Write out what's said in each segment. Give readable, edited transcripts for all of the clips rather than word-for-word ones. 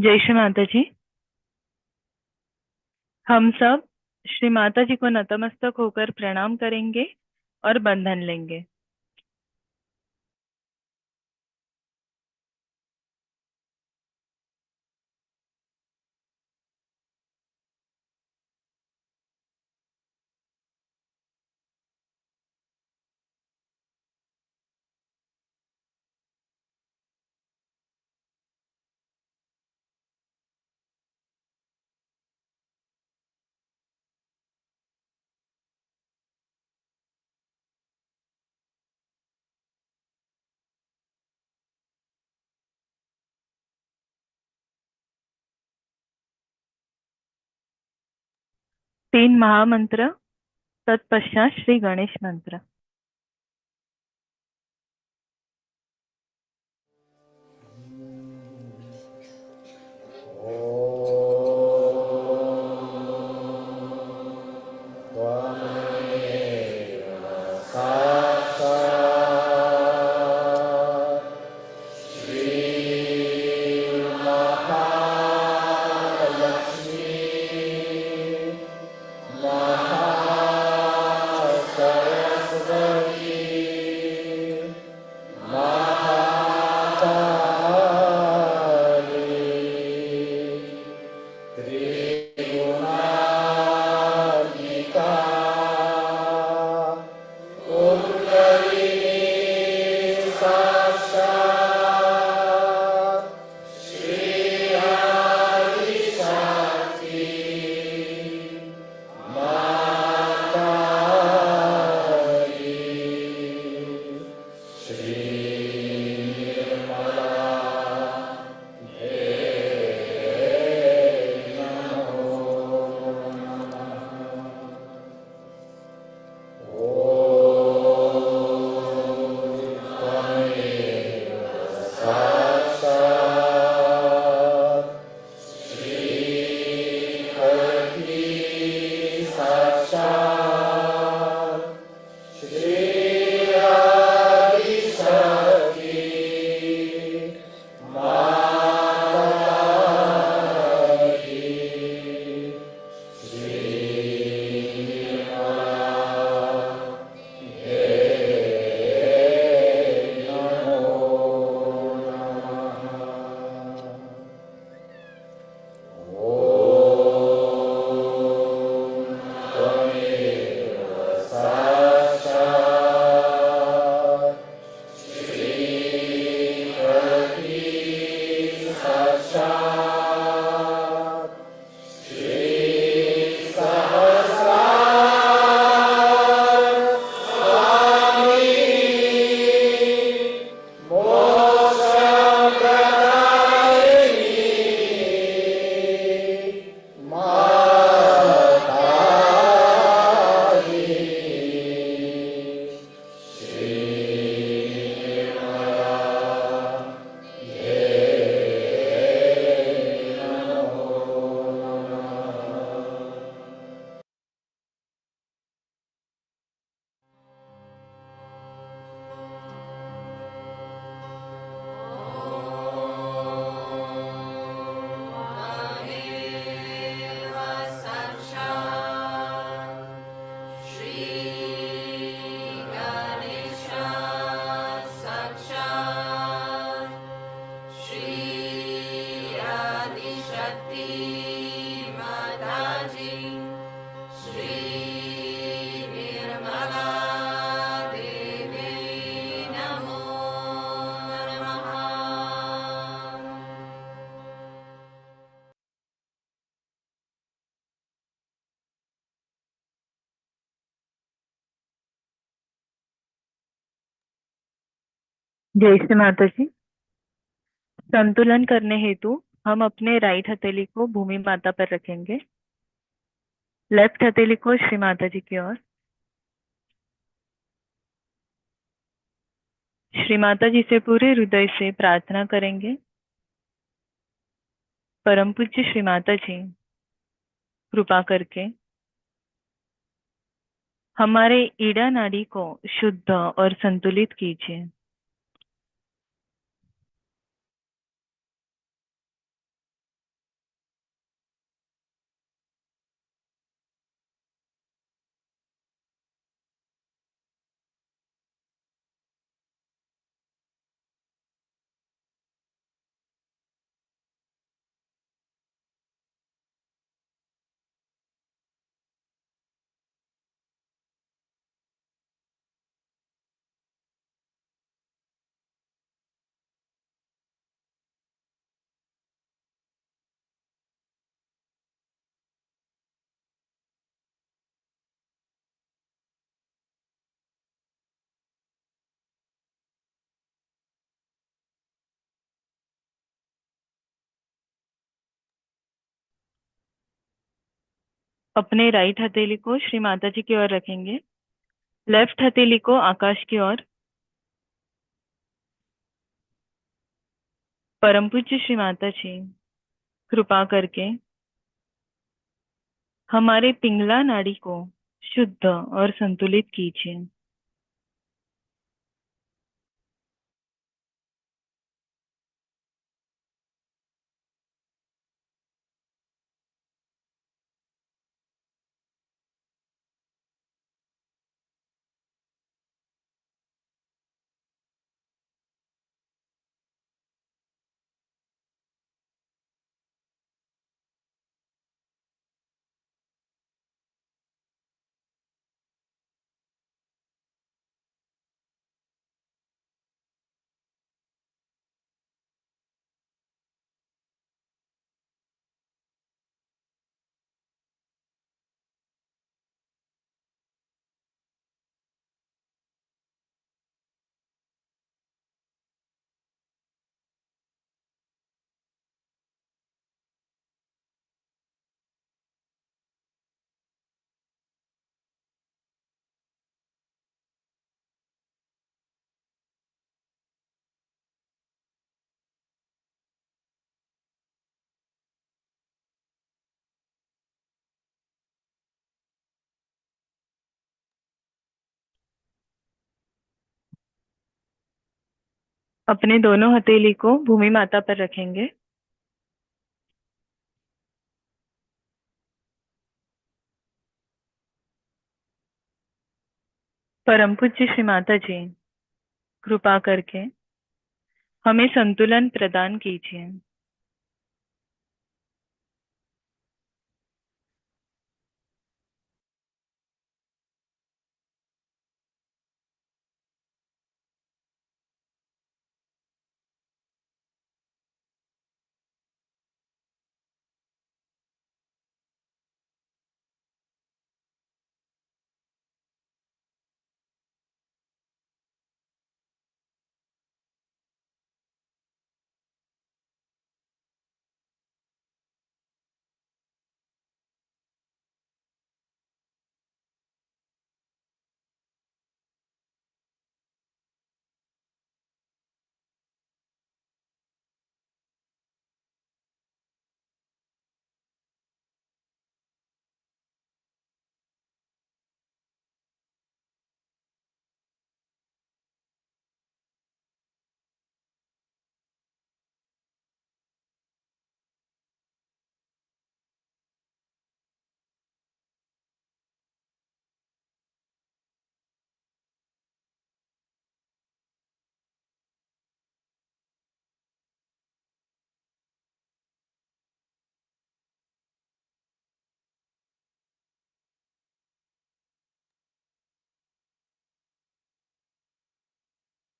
जय श्री माता जी। हम सब श्री माता जी को नतमस्तक होकर प्रणाम करेंगे और बंधन लेंगे। 3 महामंत्र, तत्पश्चात श्री गणेश मंत्र। जय श्री माता जी। संतुलन करने हेतु हम अपने राइट हथेली को भूमि माता पर रखेंगे, लेफ्ट हथेली को श्री माता जी की ओर। श्री माता जी से पूरे हृदय से प्रार्थना करेंगे, परम पूज्य श्री माता जी, कृपा करके हमारे ईड़ा नाड़ी को शुद्ध और संतुलित कीजिए। अपने राइट हथेली को श्री माता जी की ओर रखेंगे। लेफ्ट हथेली को आकाश की ओर। परम पूज्य श्री माता जी, कृपा करके हमारे पिंगला नाड़ी को शुद्ध और संतुलित कीजिए। अपने दोनों हथेली को भूमि माता पर रखेंगे। परम पूज्य श्री माता जी, कृपा करके हमें संतुलन प्रदान कीजिए।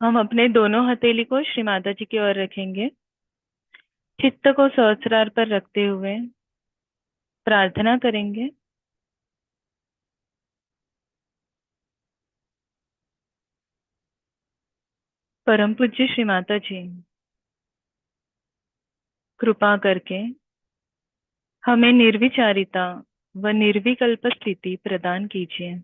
हम अपने दोनों हथेली को श्री माता जी की ओर रखेंगे। चित्त को सहस्रार पर रखते हुए प्रार्थना करेंगे। परम पूज्य श्री माता जी, कृपा करके हमें निर्विचारिता व निर्विकल्प स्थिति प्रदान कीजिए।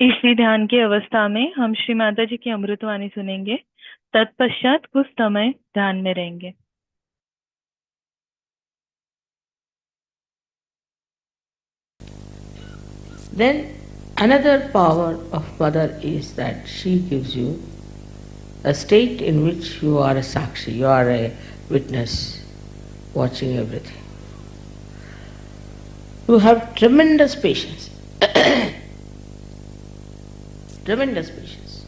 इसी ध्यान की अवस्था में हम श्री माता जी की अमृतवाणी सुनेंगे। तत्पश्चात कुछ समय ध्यान में रहेंगे। Then another power of mother is that she gives you a state in which you are a sakshi, you are a witness, watching everything. You have tremendous patience. Tremendous patience.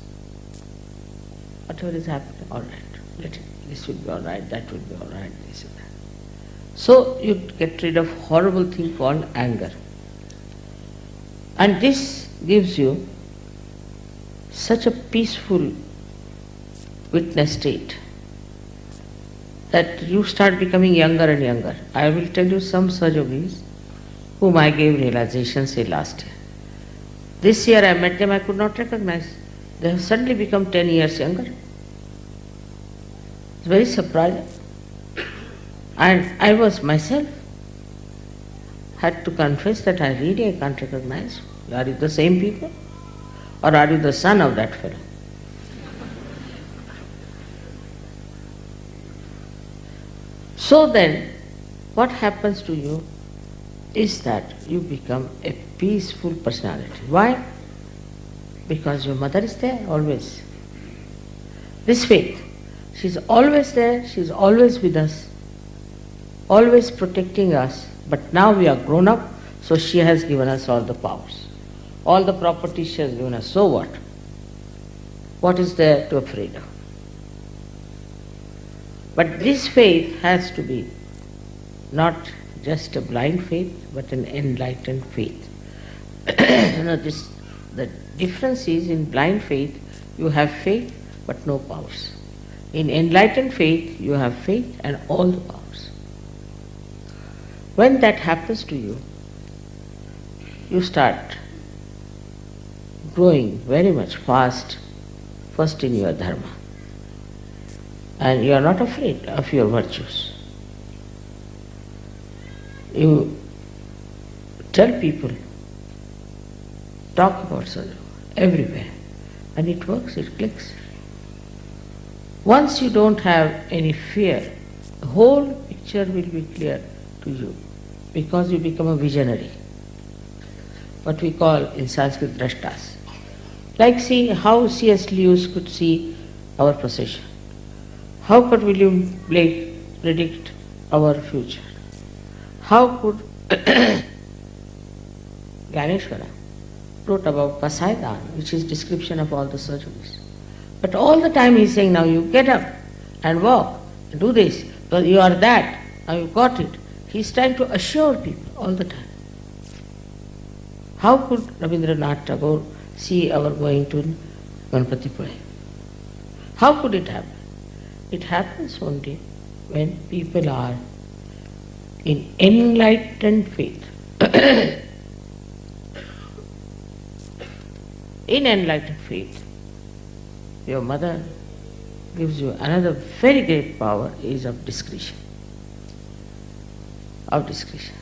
Whatever is happening, all right. Let it, this will be all right, that will be all right, this and that. So you get rid of horrible thing called anger. And this gives you such a peaceful witness state that you start becoming younger and younger. I will tell you some Sahajogis whom I gave realization say last year. This year I met them, I could not recognize. They have suddenly become 10 years younger. It's very surprising. And I was myself had to confess that I really can't recognize. Are you the same people? Or are you the son of that fellow? So then, what happens to you is that you become a peaceful personality. Why? Because your mother is there always. This faith, she's always there, she's always with us, always protecting us. But now we are grown up, so she has given us all the powers. All the properties she has given us. So what? What is there to afraid of? But this faith has to be not just a blind faith, but an enlightened faith. The difference is in blind faith, you have faith but no powers. In enlightened faith, you have faith and all the powers. When that happens to you, you start growing very much fast, first in your dharma. And you are not afraid of your virtues. You tell people, talk about Sadhu everywhere, and it works, it clicks. Once you don't have any fear, the whole picture will be clear to you because you become a visionary, what we call in Sanskrit drashtas. Like see how C.S. Lewis could see our procession. How could William Blake predict our future? How could Ganeshwara wrote about Pasaidan, which is description of all the surgeries. But all the time he is saying, now you get up and walk, do this, because you are that, now you got it. He is trying to assure people all the time. How could Rabindranath Tagore see our going to Ganpatipure? How could it happen? It happens only when people are in enlightened faith. In enlightened faith, your mother gives you another very great power is of discretion. Of discretion.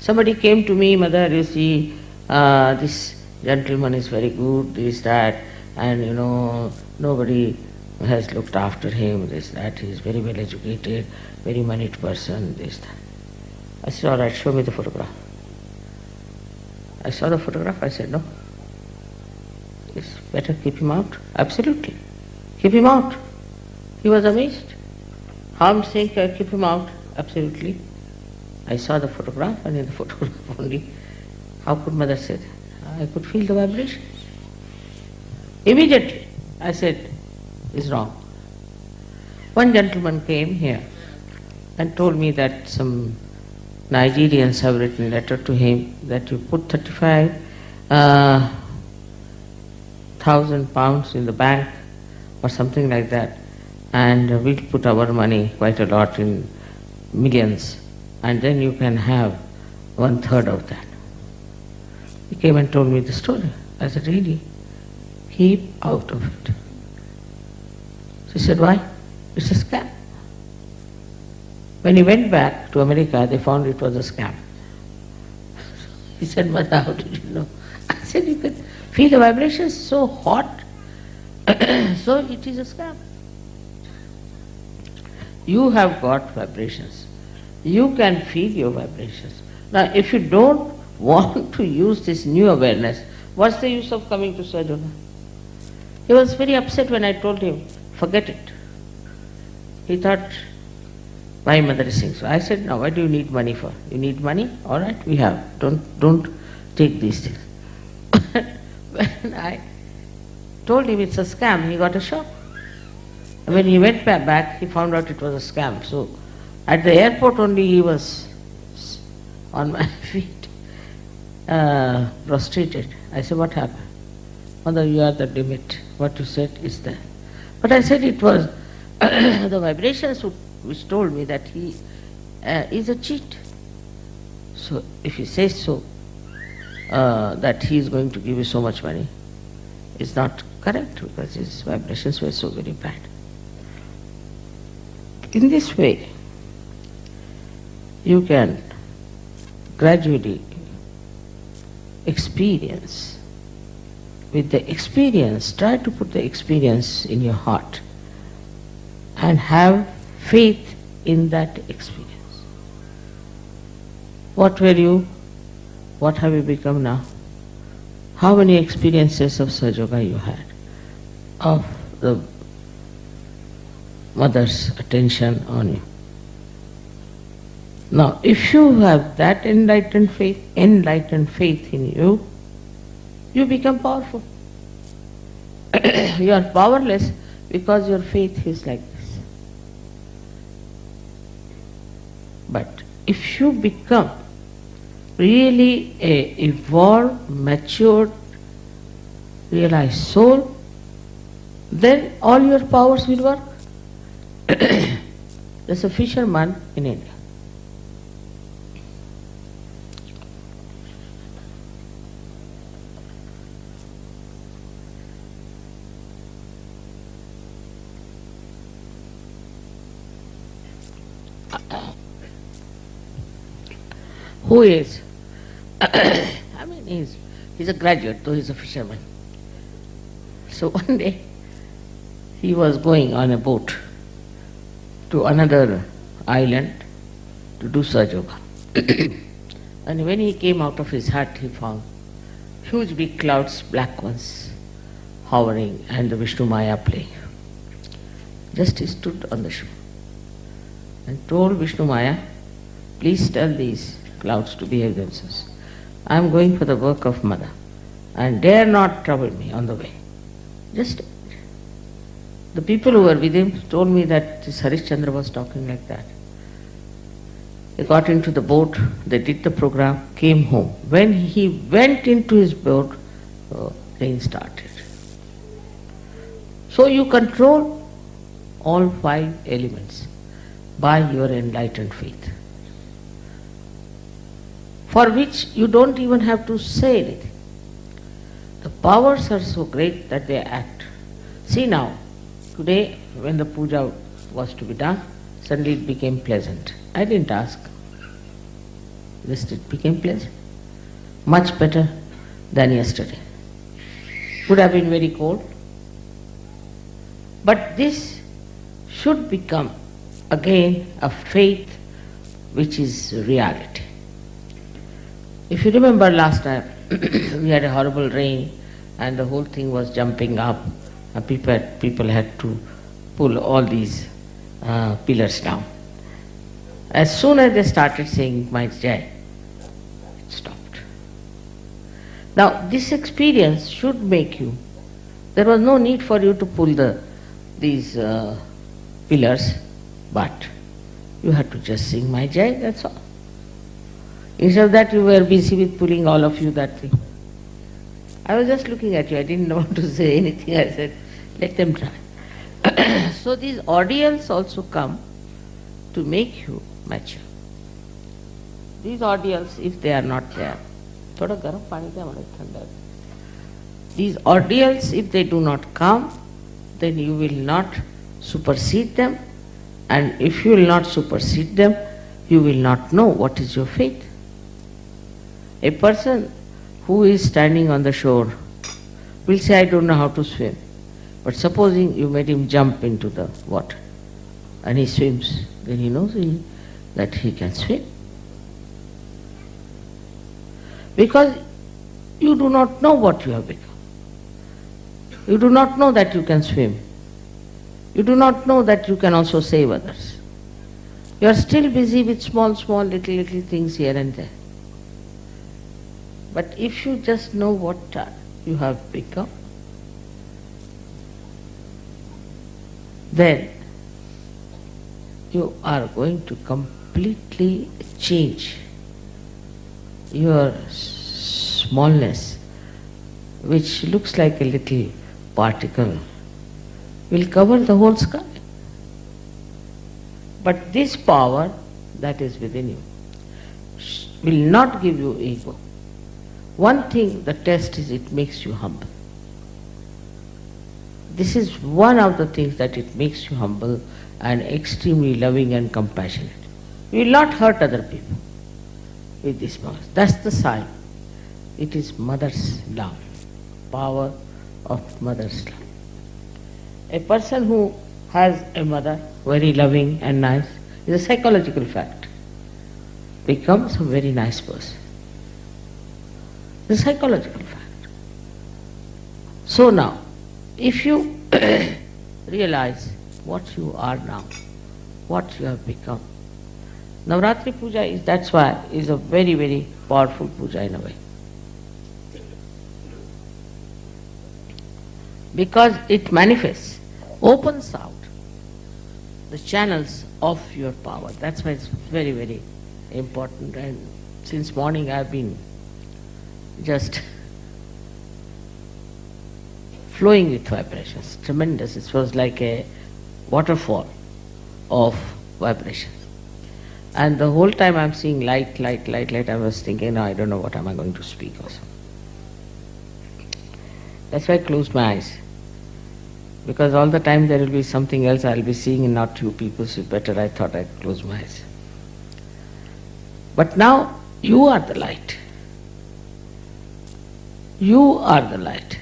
Somebody came to me, mother, you see, this gentleman is very good, this, that, and nobody has looked after him, this, that, he is very well educated, very moneyed person, this, that. I said, all right, show me the photograph. I saw the photograph, I said, no. It's better keep him out. Absolutely. Keep him out. He was amazed. How I'm saying keep him out? Absolutely. I saw the photograph, and in the photograph only, how could mother say that? I could feel the vibrations. Immediately, I said, it's wrong. One gentleman came here and told me that some Nigerians have written a letter to him that you put 35,000 pounds in the bank or something like that, and we'll put our money quite a lot in millions, and then you can have 1/3 of that. He came and told me the story. I said, really? Keep out of it. She said, why? It's a scam. When he went back to America, they found it was a scam. He said, mother, how did you know? I said, you can feel the vibrations so hot, so it is a scam. You have got vibrations. You can feel your vibrations. Now, if you don't want to use this new awareness, what's the use of coming to Sahaja? He was very upset when I told him, forget it. He thought, my mother is saying so. I said, now what do you need money for? You need money? All right, we have. Don't take these things. When I told him it's a scam, he got a shock. When he went back, he found out it was a scam. So at the airport only he was on my feet, prostrated. I said, what happened? Mother, you are the limit. What you said is there. But I said it was the vibrations which told me that he is a cheat. So if he says so, that he is going to give you so much money, it's not correct because his vibrations were so very bad. In this way, you can gradually experience. With the experience, try to put the experience in your heart and have faith in that experience. What were you? What have you become now? How many experiences of Sahaja you had? Of the mother's attention on you. Now, if you have that enlightened faith in you, you become powerful. You are powerless because your faith is like this. But if you become really a evolved, matured, realized soul, then all your powers will work. There's a fisherman in India. Who is, he's a graduate, though he's a fisherman. So one day, he was going on a boat to another island to do Sahaja. And when he came out of his hut, he found huge big clouds, black ones, hovering, and the Vishnu Maya playing. Just he stood on the shore and told Vishnu Maya, please tell these clouds to behave themselves. I am going for the work of Mother and dare not trouble me on the way. Just the people who were with him told me that this Harishchandra was talking like that. They got into the boat, they did the program, came home. When he went into his boat, rain started. So you control all 5 elements by your enlightened faith, for which you don't even have to say anything. The powers are so great that they act. See now, today when the puja was to be done, suddenly it became pleasant. I didn't ask. Just it became pleasant. Much better than yesterday. Would have been very cold. But this should become again a faith which is reality. If you remember last time, we had a horrible rain and the whole thing was jumping up. And people had to pull all these pillars down. As soon as they started saying my Jai, it stopped. Now this experience should make you, there was no need for you to pull these pillars, but you had to just sing my Jai, that's all. Instead of that, you were busy with pulling all of you that thing. I was just looking at you, I didn't want to say anything. I said, let them try. So these ordeals also come to make you mature. These ordeals, if they are not there, these ordeals, if they do not come, then you will not supersede them, and if you will not supersede them, you will not know what is your faith. A person who is standing on the shore will say, I don't know how to swim. But supposing you made him jump into the water and he swims, then he knows that he can swim. Because you do not know what you have become. You do not know that you can swim. You do not know that you can also save others. You are still busy with small, little things here and there. But if you just know what you have become, then you are going to completely change your smallness, which looks like a little particle, will cover the whole sky. But this power that is within you will not give you ego. One thing, the test is it makes you humble. This is one of the things that it makes you humble and extremely loving and compassionate. You will not hurt other people with this power. That's the sign. It is mother's love, power of mother's love. A person who has a mother, very loving and nice, is a psychological fact, becomes a very nice person. It's a psychological fact. So now, if you realize what you are now, what you have become, Navaratri Puja is a very, very powerful puja in a way. Because it manifests, opens out the channels of your power. That's why it's very, very important. And since morning I've been just flowing with vibrations. Tremendous. It was like a waterfall of vibrations. And the whole time I'm seeing light, I was thinking, no, I don't know what am I going to speak also. That's why I closed my eyes. Because all the time there will be something else I'll be seeing and not you people, so better I thought I'd close my eyes. But now you are the light. You are the light.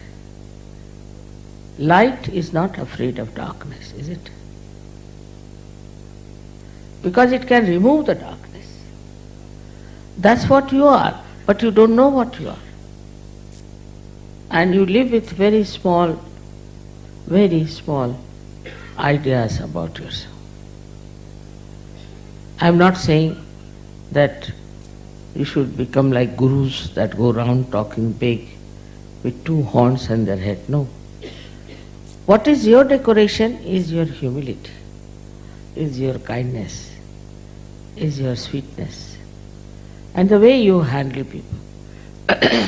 Light is not afraid of darkness, is it? Because it can remove the darkness. That's what you are, but you don't know what you are. And you live with very small ideas about yourself. I'm not saying that you should become like gurus that go around talking big with two horns on their head. No. What is your decoration is your humility, is your kindness, is your sweetness, and the way you handle people.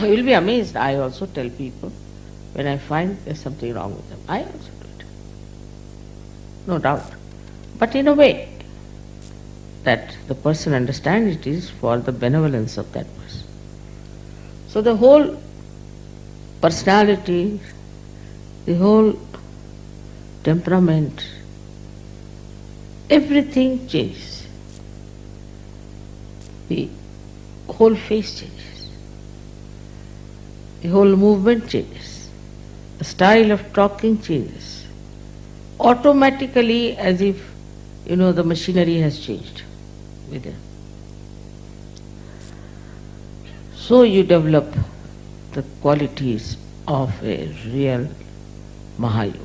You will be amazed. I also tell people when I find there's something wrong with them. I also do it. No doubt. But in a way that the person understands it is for the benevolence of that person. So the whole personality, the whole temperament, everything changes. The whole face changes. The whole movement changes. The style of talking changes. Automatically, as if, the machinery has changed within. So you develop the qualities of a real Mahayogi.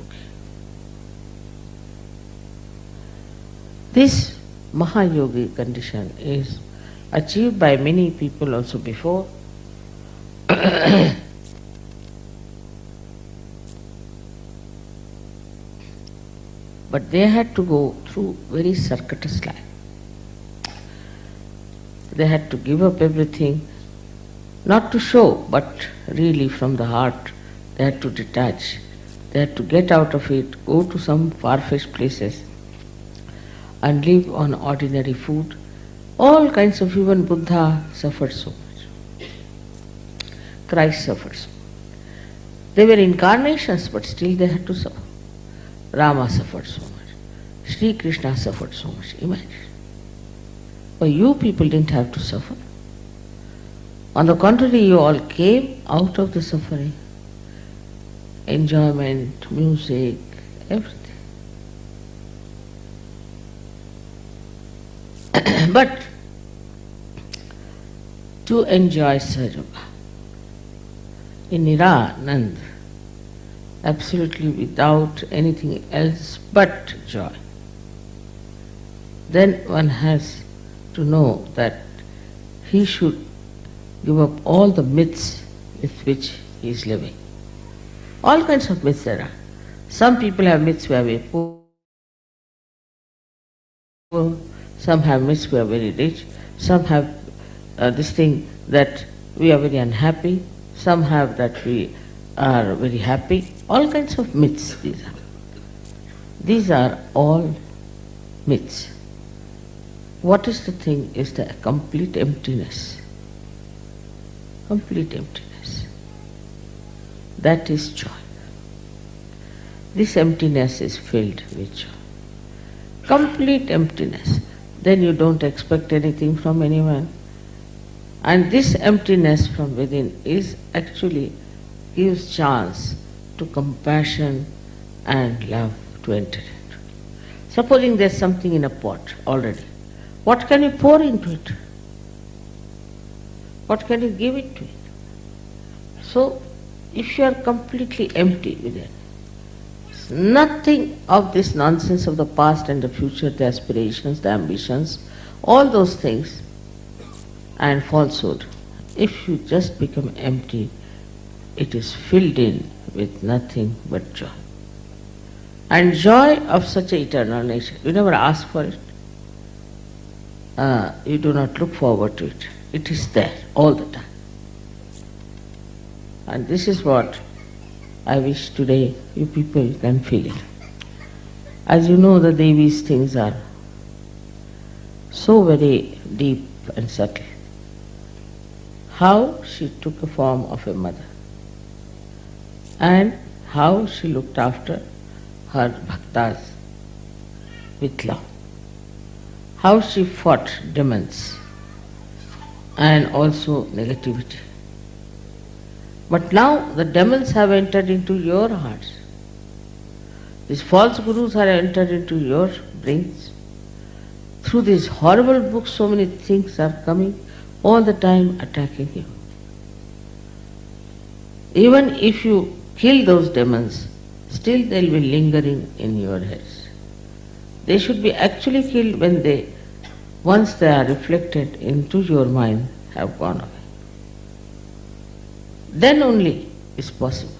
This Mahayogi condition is achieved by many people also before. But they had to go through very circuitous life. They had to give up everything, not to show, but really from the heart. They had to detach. They had to get out of it, go to some far-fetched places and live on ordinary food. All kinds of, even Buddha suffered so much. Christ suffered so much. They were incarnations, but still they had to suffer. Rama suffered so much. Sri Krishna suffered so much. Imagine. But you people didn't have to suffer. On the contrary, you all came out of the suffering, enjoyment, music, everything. But to enjoy Sahaja in Niranand, absolutely without anything else but joy, then one has to know that he should give up all the myths with which he is living. All kinds of myths there are. Some people have myths where we are poor, some have myths we are very rich, some have this thing that we are very unhappy, some have that we are very happy. All kinds of myths these are. These are all myths. What is the thing is the complete emptiness. Complete emptiness. That is joy. This emptiness is filled with joy. Complete emptiness. Then you don't expect anything from anyone. And this emptiness from within is actually gives chance to compassion and love to enter into. Supposing there's something in a pot already. What can you pour into it? What can you give it to it? So, if you are completely empty within, nothing of this nonsense of the past and the future, the aspirations, the ambitions, all those things and falsehood, if you just become empty, it is filled in with nothing but joy. And joy of such an eternal nature, you never ask for it. You do not look forward to it. It is there all the time. And this is what I wish today you people can feel it. As you know, the Devi's things are so very deep and subtle. How she took a form of a mother and how she looked after her bhaktas with love. How she fought demons and also negativity. But now the demons have entered into your hearts. These false gurus have entered into your brains. Through these horrible books, so many things are coming, all the time attacking you. Even if you kill those demons, still they will be lingering in your heads. They should be actually killed when they, once they are reflected into your mind, have gone away. Then only is possible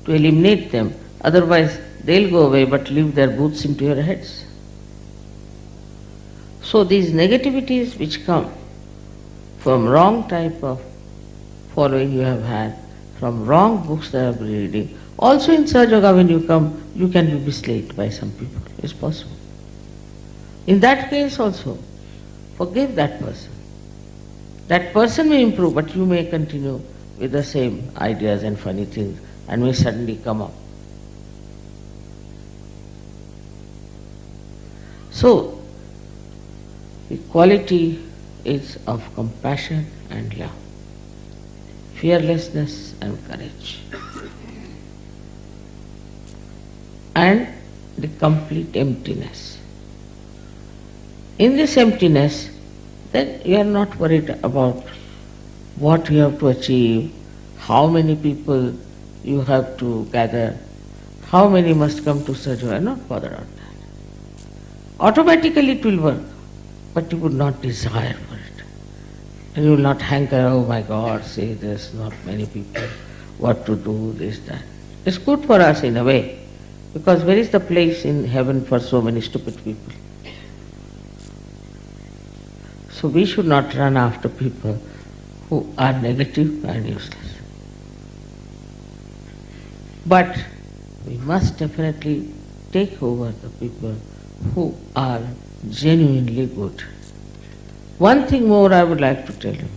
to eliminate them, otherwise they'll go away but leave their boots into your heads. So these negativities which come from wrong type of following you have had, from wrong books that you have been reading, also in Sahaja when you come, you can be misled by some people. It's possible. In that case also, forgive that person. That person may improve, but you may continue with the same ideas and funny things and may suddenly come up. So, the quality is of compassion and love, fearlessness and courage, and the complete emptiness. In this emptiness, then you are not worried about what you have to achieve, how many people you have to gather, how many must come to Sahaja. You are not bothered about that. Automatically it will work, but you would not desire for it. And you will not hanker, oh my God, say there's not many people, what to do, this, that. It's good for us in a way, because where is the place in heaven for so many stupid people? So we should not run after people who are negative and useless. But we must definitely take over the people who are genuinely good. One thing more I would like to tell you,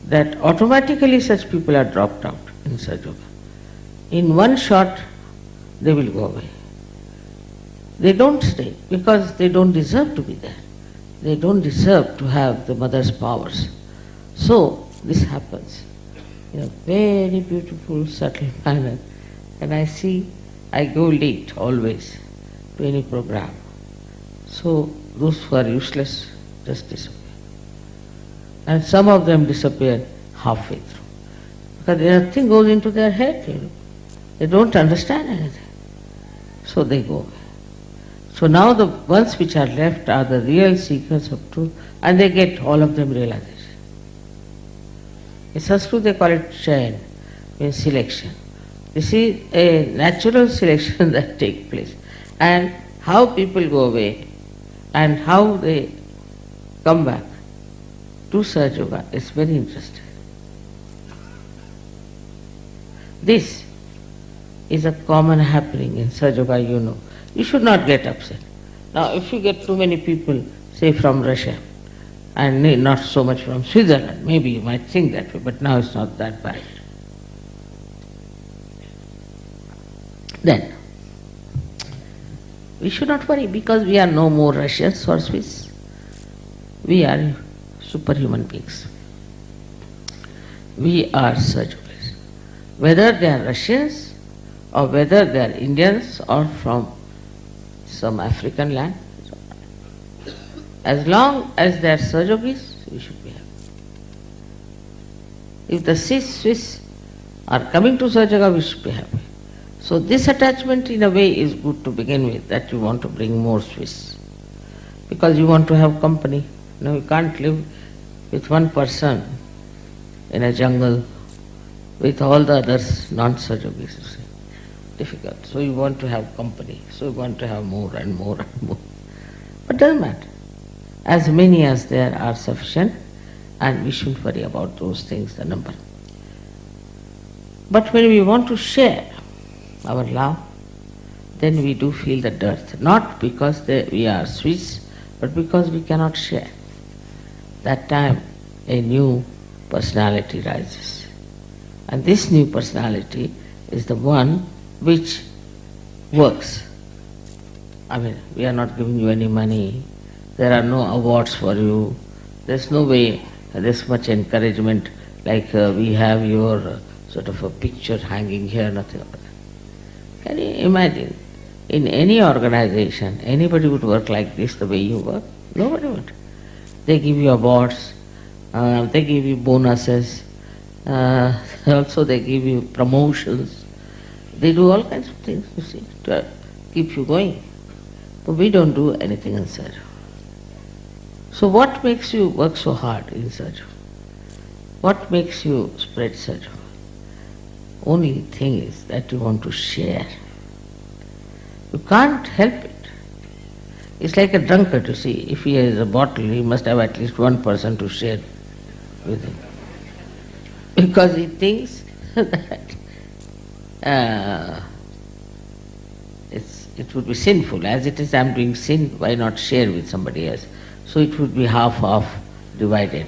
that automatically such people are dropped out in Sahaja. In one shot, they will go away. They don't stay because they don't deserve to be there. They don't deserve to have the mother's powers. So, this happens in a very beautiful, subtle manner. And I see, I go late always to any program. So those who are useless just disappear. And some of them disappear halfway through. Because nothing goes into their head. They don't understand anything. So they go away. So now the ones which are left are the real seekers of truth, and they get all of them realization. In Sanskrit they call it chain, means selection. This is a natural selection that takes place. And how people go away and how they come back to Sahaja Yoga is very interesting. This is a common happening in Sahaja Yoga, You should not get upset. Now if you get too many people, say from Russia, and not so much from Switzerland, maybe you might think that way, but now it's not that bad. Then, we should not worry because we are no more Russians or Swiss. We are superhuman beings. We are Sahaja Yogis. Whether they are Russians or whether they are Indians or from some African land, as long as they are Sahaja Yogis, we should be happy. If the Swiss are coming to Sahaja Yoga, we should be happy. So this attachment in a way is good to begin with, that you want to bring more Swiss. Because you want to have company. You can't live with one person in a jungle with all the others non-Sahaja Yogis. Difficult. So you want to have company. So you want to have more and more and more. But doesn't matter. As many as there are sufficient, and we shouldn't worry about those things, the number. But when we want to share our love, then we do feel the dearth. Not because we are Swiss, but because we cannot share. That time a new personality rises. And this new personality is the one which works. We are not giving you any money. There are no awards for you. There's no way this much encouragement like we have your sort of a picture hanging here, nothing of that. Can you imagine? In any organization, anybody would work like this the way you work? Nobody would. They give you awards, they give you bonuses, also they give you promotions. They do all kinds of things, you see, to keep you going. But we don't do anything in Sahaja. So what makes you work so hard in Sahaja? What makes you spread Sahaja? Only thing is that you want to share. You can't help it. It's like a drunkard, you see. If he has a bottle, he must have at least one person to share with him. Because he thinks that it would be sinful. As it is, I am doing sin, why not share with somebody else? So it would be half divided.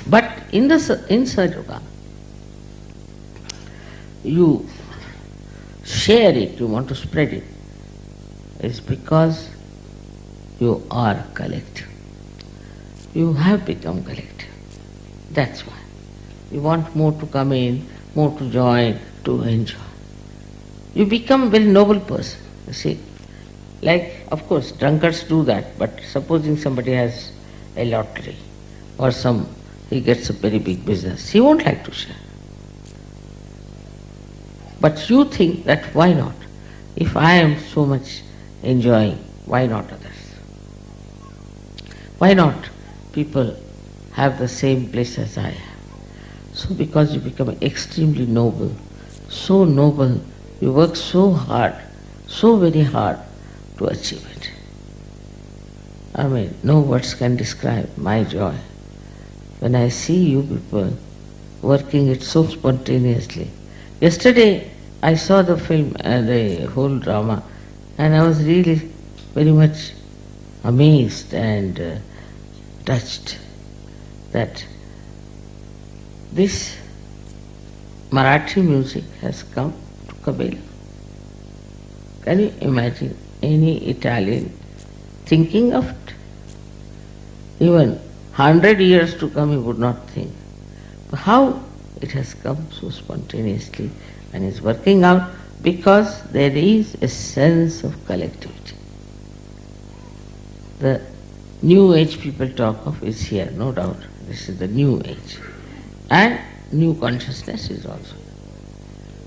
But in Sahaja Yoga, you share it, you want to spread it, it's because you are collective. You have become collective. That's why. You want more to come in, more to join, to enjoy. You become a very noble person, you see. Like, of course, drunkards do that, but supposing somebody has a lottery or he gets a very big business, he won't like to share. But you think that why not? If I am so much enjoying, why not others? Why not people have the same bliss as I have? So because you become extremely noble, so noble, you work so hard, so very hard to achieve it. No words can describe my joy. When I see you people working it so spontaneously. Yesterday I saw the film, the whole drama, and I was really very much amazed and touched that this Marathi music has come to Cabella. Can you imagine any Italian thinking of it? Even 100 years to come, he would not think. How it has come so spontaneously and is working out because there is a sense of collectivity. The new age people talk of is here, no doubt. This is the new age. And new consciousness is also.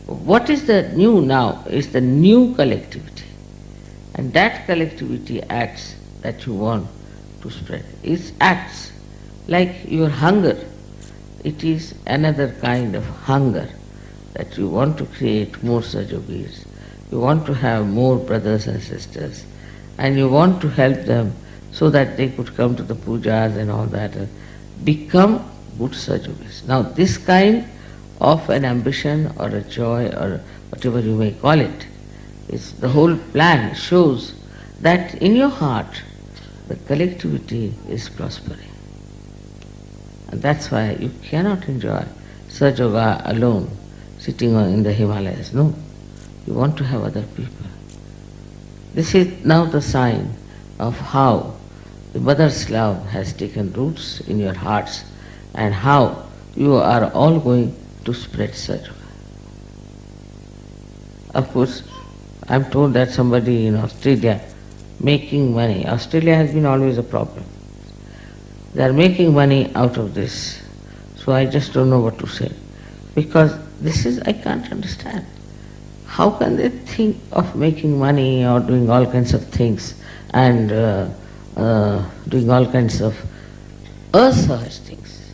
What is the new now is the new collectivity. And that collectivity acts that you want to spread. It acts like your hunger. It is another kind of hunger that you want to create more Sajogis. You want to have more brothers and sisters, and you want to help them so that they could come to the pujas and all that and become good Sajogis. Now this kind of an ambition or a joy or whatever you may call it, is the whole plan shows that in your heart the collectivity is prospering. And that's why you cannot enjoy Sajoga alone, sitting in the Himalayas. No, you want to have other people. This is now the sign of how the mother's love has taken roots in your hearts and how you are all going to spread Sajoga. Of course, I'm told that somebody in Australia making money. Australia has been always a problem. They are making money out of this. So I just don't know what to say. Because this is, I can't understand. How can they think of making money or doing all kinds of things and doing all kinds of asahaj things?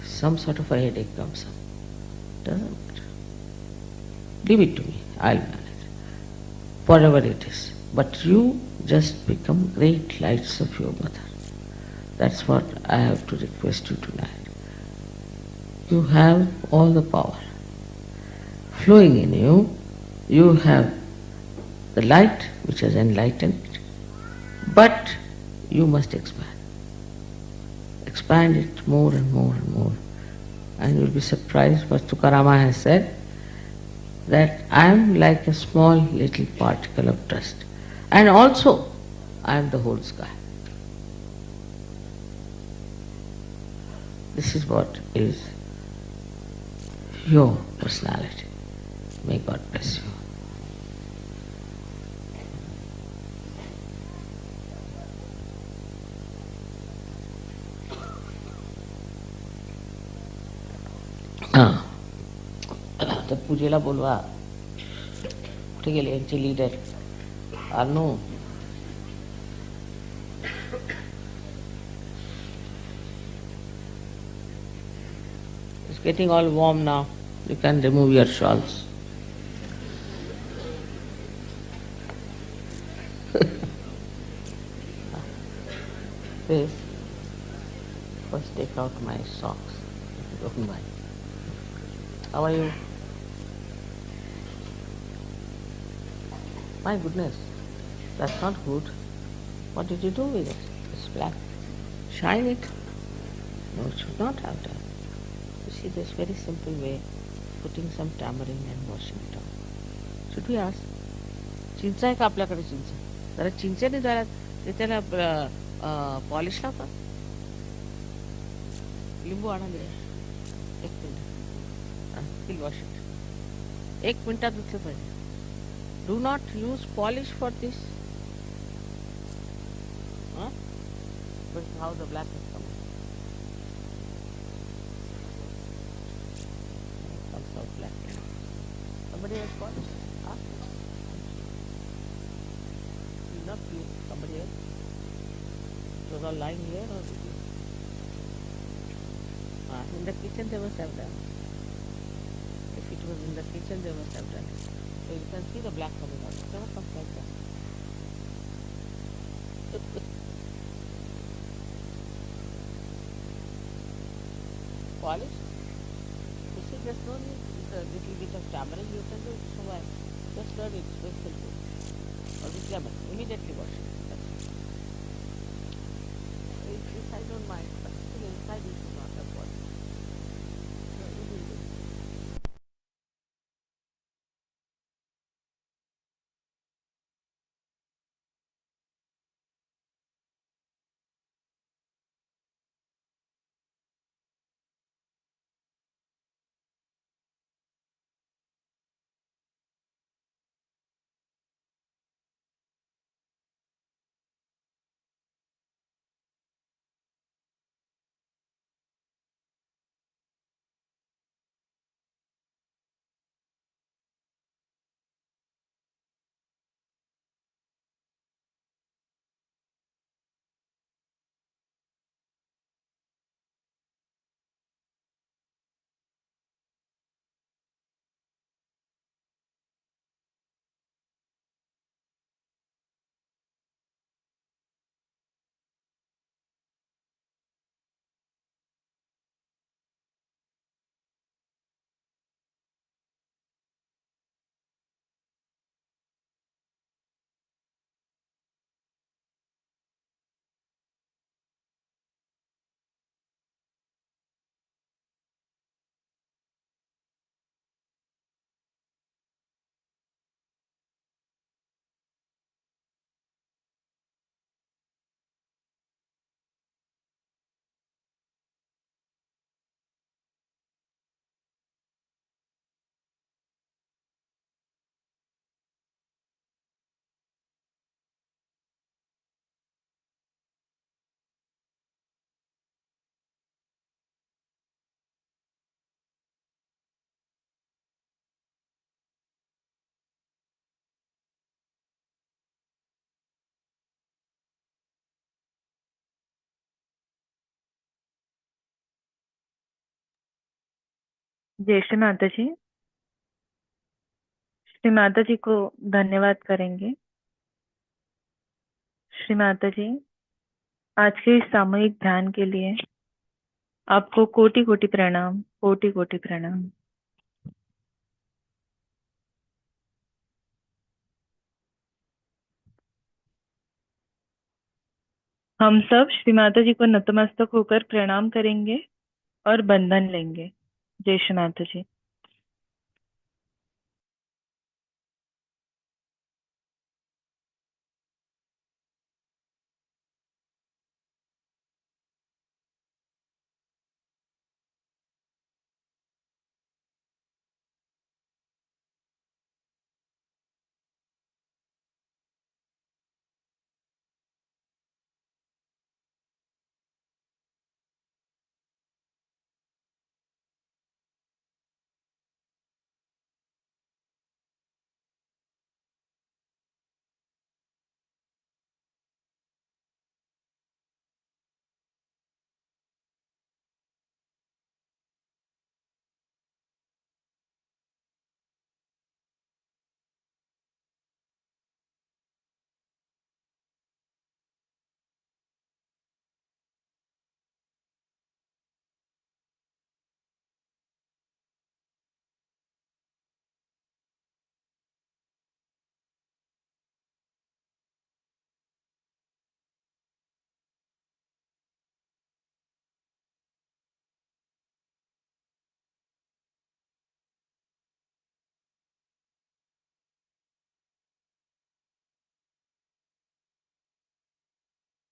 Some sort of a headache comes up. Doesn't matter. Leave it to me. I'll manage. Whatever it is. But you just become great lights of your mother. That's what I have to request you tonight. You have all the power flowing in you. You have the light which has enlightened, but you must expand. Expand it more and more and more. And you'll be surprised what Tukarama has said, that I am like a small little particle of dust. And also, I am the whole sky. This is what is your personality. May God bless you. तर पूजेला बोलवा कुठे गेले यांचे leader Anu it's getting all warm now. You can remove your shawls. Please, first take out my socks, if you don't mind. How are you? My goodness, that's not good. What did you do with it? It's black. Shine it. No, it should not have done. You see, there's very simple way, putting some tamarind and washing it off. Should we ask? चिंच आहे का आपल्याकडे चिंच? जरा चिंचेने जरा ते त्याला polish लावतात. लिंबू आणा दे. एक मिनिट. We'll wash it. एक मिनिटात धुतलं पाहिजे. Do not use polish for this. Huh? But how the black is coming. Comes out black. Somebody has polish? Huh? Not you. Somebody else? It was all lying here or did you? In the kitchen they must have done. If it was in the kitchen they must have done it. So you can see the black coming out. It never comes like that. Polish? You see, there's no need. It's a little bit of tamarind you can do it. So why? Just stir it with simple. Or with lemon. Immediately wash it. That's it. This I don't mind, but still inside you should not have water. So you will do. जय श्री माता जी। श्री माता जी को धन्यवाद करेंगे। श्री माता जी, आज के इस सामूहिक ध्यान के लिए आपको कोटि कोटि प्रणाम, कोटि कोटि प्रणाम। हम सब श्री माता जी को नतमस्तक होकर प्रणाम करेंगे और बंधन लेंगे। जय श्री माता जी।